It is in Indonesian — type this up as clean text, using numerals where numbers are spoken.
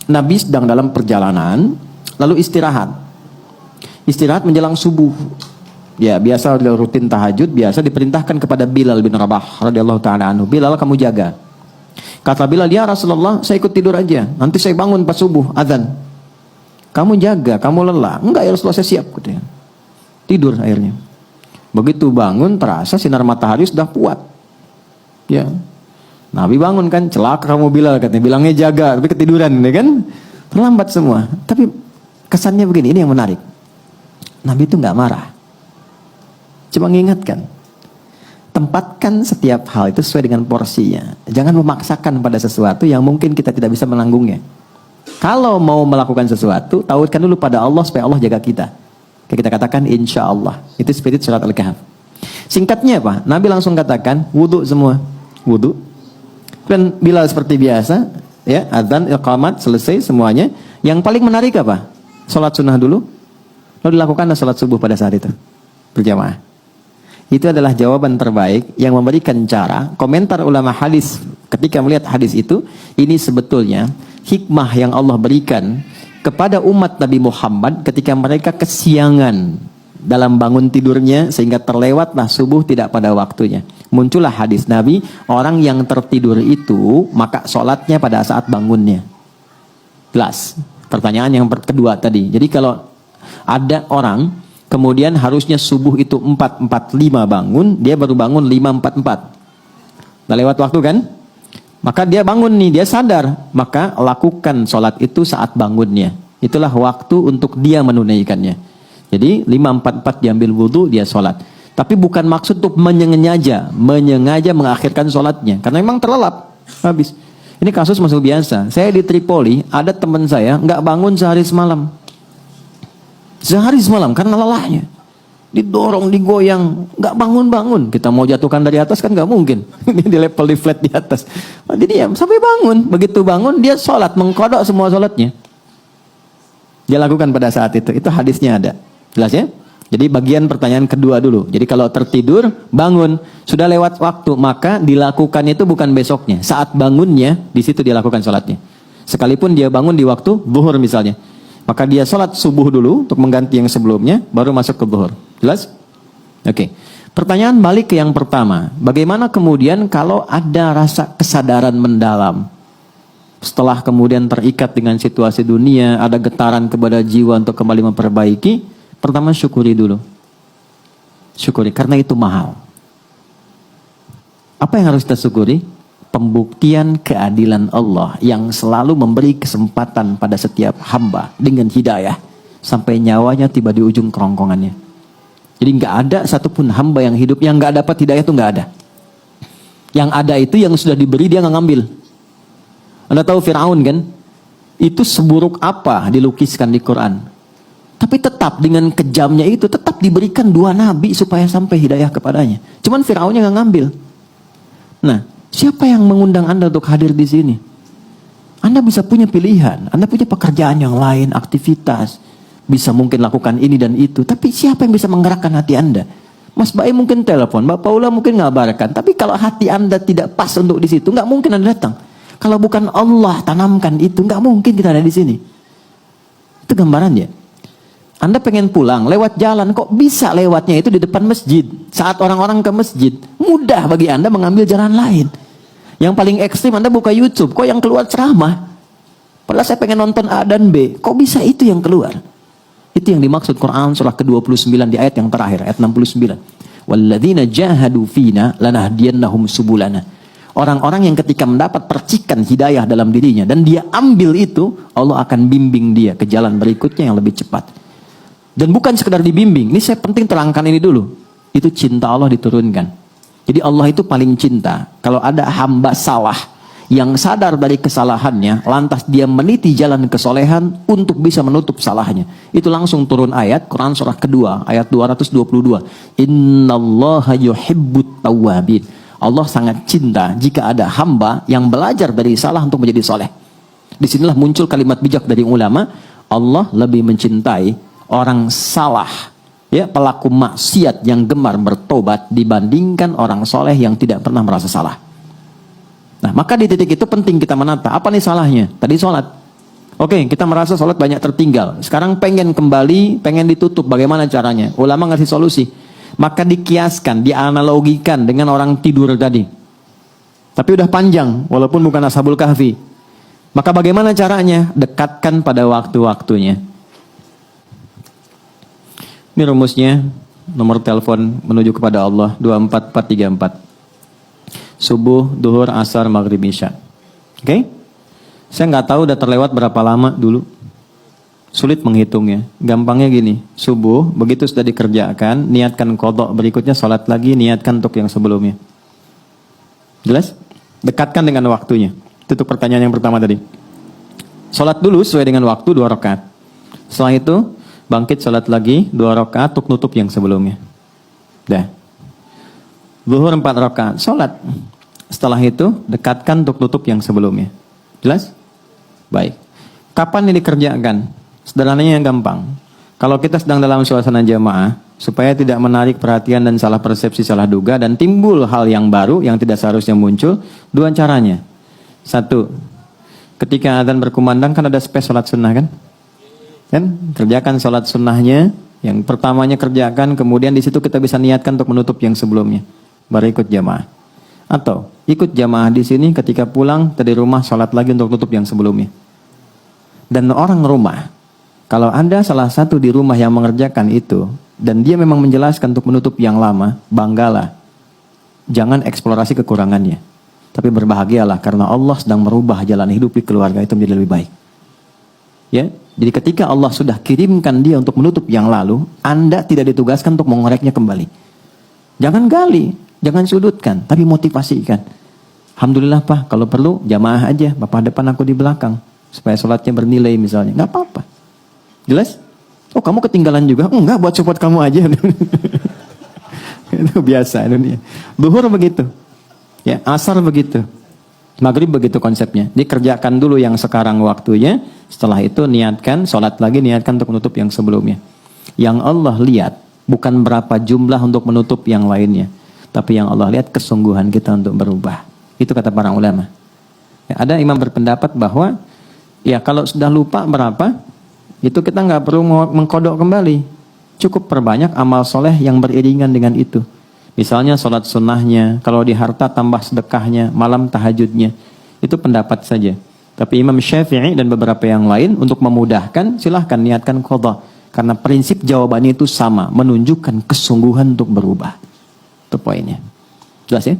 Nabi sedang dalam perjalanan, lalu istirahat. Istirahat menjelang subuh. Ya, biasa rutin tahajud, biasa diperintahkan kepada Bilal bin Rabah radhiyallahu taala anhu, Bilal, kamu jaga. Kata Bilal, ya Rasulullah, saya ikut tidur aja, nanti saya bangun pas subuh azan. Kamu jaga, kamu lelah. Enggak ya Rasulullah, saya siap, katanya. Tidur akhirnya. Begitu bangun, terasa sinar matahari sudah kuat. Ya, Nabi bangun kan, celaka kamu Bilal, katanya. Bilangnya jaga, tapi ketiduran, ya kan? Terlambat semua. Tapi kesannya begini, ini yang menarik. Nabi itu nggak marah, cuma mengingatkan, tempatkan setiap hal itu sesuai dengan porsinya. Jangan memaksakan pada sesuatu yang mungkin kita tidak bisa menanggungnya. Kalau mau melakukan sesuatu, tautkan dulu pada Allah supaya Allah jaga kita. Kayak kita katakan insya Allah. Itu spirit surat Al-Kahf. Singkatnya apa? Nabi langsung katakan wudhu semua, wudhu. Dan Bilal seperti biasa, ya, adzan, iqamat, selesai semuanya. Yang paling menarik apa? Salat sunnah dulu, lalu dilakukan salat subuh pada saat itu berjamaah. Itu adalah jawaban terbaik yang memberikan cara. Komentar ulama hadis ketika melihat hadis itu, ini sebetulnya hikmah yang Allah berikan kepada umat Nabi Muhammad ketika mereka kesiangan dalam bangun tidurnya sehingga terlewatlah subuh tidak pada waktunya. Muncullah hadis Nabi, orang yang tertidur itu maka sholatnya pada saat bangunnya. Jelas. Pertanyaan yang kedua tadi. Jadi kalau ada orang kemudian harusnya subuh itu 4.45 bangun, dia baru bangun 5.44. Udah lewat waktu kan? Maka dia bangun nih, dia sadar, maka lakukan sholat itu saat bangunnya. Itulah waktu untuk dia menunaikannya. Jadi 5.44 diambil wudhu, dia sholat. Tapi bukan maksud untuk menyengaja mengakhirkan sholatnya, karena memang terlelap, habis. Ini kasus masuk biasa. Saya di Tripoli, ada teman saya nggak bangun sehari semalam. Sehari semalam karena lelahnya. Didorong, digoyang, nggak bangun-bangun. Kita mau jatuhkan dari atas kan nggak mungkin. Ini di level di flat di atas. Jadi diam sampai bangun. Begitu bangun dia sholat, mengkodok semua sholatnya. Dia lakukan pada saat itu. Itu hadisnya ada. Jelas ya? Jadi bagian pertanyaan kedua dulu. Jadi kalau tertidur, bangun, sudah lewat waktu, maka dilakukan itu bukan besoknya. Saat bangunnya, di situ dia lakukan sholatnya. Sekalipun dia bangun di waktu zuhur misalnya. Maka dia sholat subuh dulu untuk mengganti yang sebelumnya, baru masuk ke zuhur. Jelas? Oke. Pertanyaan balik ke yang pertama. Bagaimana kemudian kalau ada rasa kesadaran mendalam? Setelah kemudian terikat dengan situasi dunia, ada getaran kepada jiwa untuk kembali memperbaiki, pertama syukuri dulu. Syukuri, karena itu mahal. Apa yang harus kita syukuri? Pembuktian keadilan Allah yang selalu memberi kesempatan pada setiap hamba dengan hidayah sampai nyawanya tiba di ujung kerongkongannya. Jadi nggak ada satupun hamba yang hidup yang nggak dapat hidayah, itu nggak ada. Yang ada itu yang sudah diberi dia nggak ngambil. Anda tahu Fir'aun kan? Itu seburuk apa dilukiskan di Quran. Tapi tetap dengan kejamnya itu tetap diberikan 2 nabi supaya sampai hidayah kepadanya. Cuman Fir'aunnya nggak ngambil. Nah, siapa yang mengundang Anda untuk hadir di sini? Anda bisa punya pilihan, Anda punya pekerjaan yang lain, aktivitas, bisa mungkin lakukan ini dan itu. Tapi siapa yang bisa menggerakkan hati Anda? Mas Bae mungkin telepon, Mbak Paula mungkin ngabarkan. Tapi kalau hati Anda tidak pas untuk di situ, nggak mungkin Anda datang. Kalau bukan Allah tanamkan itu, nggak mungkin kita ada di sini. Itu gambarannya. Anda pengen pulang, lewat jalan, kok bisa lewatnya itu di depan masjid. Saat orang-orang ke masjid, mudah bagi Anda mengambil jalan lain. Yang paling ekstrim Anda buka YouTube, kok yang keluar ceramah? Padahal saya pengen nonton A dan B, kok bisa itu yang keluar? Itu yang dimaksud Quran surah ke-29 di ayat yang terakhir, ayat 69. Walladzina jahadu fina lanahdiyannahum subulana. Orang-orang yang ketika mendapat percikan hidayah dalam dirinya dan dia ambil itu, Allah akan bimbing dia ke jalan berikutnya yang lebih cepat. Dan bukan sekedar dibimbing, ini saya penting terangkan ini dulu. Itu cinta Allah diturunkan. Jadi Allah itu paling cinta. Kalau ada hamba salah yang sadar dari kesalahannya, lantas dia meniti jalan kesolehan untuk bisa menutup salahnya, itu langsung turun ayat Quran surah kedua ayat 222. Innallaha yuhibbut tawwabin. Allah sangat cinta jika ada hamba yang belajar dari salah untuk menjadi soleh. Disinilah muncul kalimat bijak dari ulama. Allah lebih mencintai orang salah, ya, pelaku maksiat yang gemar bertobat dibandingkan orang soleh yang tidak pernah merasa salah. Nah, maka di titik itu penting kita menata. Apa nih salahnya? Tadi sholat. Oke, kita merasa sholat banyak tertinggal. Sekarang pengen kembali, pengen ditutup. Bagaimana caranya? Ulama ngasih solusi. Maka dikiaskan, dianalogikan dengan orang tidur tadi. Tapi udah panjang, walaupun bukan Ashabul Kahfi. Maka bagaimana caranya? Dekatkan pada waktu-waktunya. Ini rumusnya, nomor telepon menuju kepada Allah 24434. Subuh, duhur, asar, maghrib, isya. Oke? Saya nggak tahu udah terlewat berapa lama dulu. Sulit menghitungnya. Gampangnya gini, subuh, begitu sudah dikerjakan, niatkan qadha, berikutnya sholat lagi, niatkan untuk yang sebelumnya. Jelas? Dekatkan dengan waktunya. Itu untuk pertanyaan yang pertama tadi. Sholat dulu sesuai dengan waktu 2 rakaat. Setelah itu, bangkit sholat lagi 2 rakaat untuk nutup yang sebelumnya. Dah. Zuhur 4 rakaat, sholat. Setelah itu, dekatkan untuk nutup yang sebelumnya. Jelas? Baik. Kapan ini dikerjakan? Sederhananya yang gampang. Kalau kita sedang dalam suasana jamaah, supaya tidak menarik perhatian dan salah persepsi, salah duga, dan timbul hal yang baru yang tidak seharusnya muncul, 2 caranya. 1, ketika adzan berkumandang kan ada space sholat sunnah kan? Kerjakan sholat sunnahnya, yang pertamanya kerjakan, kemudian di situ kita bisa niatkan untuk menutup yang sebelumnya, baru ikut jamaah. Atau ikut jamaah di sini, ketika pulang dari rumah sholat lagi untuk tutup yang sebelumnya. Dan orang rumah, kalau ada salah satu di rumah yang mengerjakan itu, dan dia memang menjelaskan untuk menutup yang lama, banggalah. Jangan eksplorasi kekurangannya, tapi berbahagialah karena Allah sedang merubah jalan hidup di keluarga itu menjadi lebih baik. Ya, jadi ketika Allah sudah kirimkan dia untuk menutup yang lalu, Anda tidak ditugaskan untuk mengoreknya kembali. Jangan gali, jangan sudutkan, tapi motivasikan. Alhamdulillah Pak, kalau perlu jamaah aja, Bapak depan aku di belakang, supaya sholatnya bernilai misalnya, nggak apa-apa. Jelas? Oh kamu ketinggalan juga? Enggak, buat support kamu aja. Itu biasa dunia. Duhur begitu, ya, asar begitu, maghrib begitu konsepnya. Dikerjakan dulu yang sekarang waktunya, setelah itu niatkan, sholat lagi, niatkan untuk menutup yang sebelumnya. Yang Allah lihat bukan berapa jumlah untuk menutup yang lainnya, tapi yang Allah lihat kesungguhan kita untuk berubah. Itu kata para ulama. Ya, ada imam berpendapat bahwa ya kalau sudah lupa berapa, itu kita nggak perlu mengkodok kembali. Cukup perbanyak amal soleh yang beriringan dengan itu. Misalnya sholat sunnahnya, kalau di harta tambah sedekahnya, malam tahajudnya. Itu pendapat saja. Tapi Imam Syafi'i dan beberapa yang lain untuk memudahkan, silahkan niatkan qadha. Karena prinsip jawabannya itu sama, menunjukkan kesungguhan untuk berubah. Itu poinnya. Jelas ya?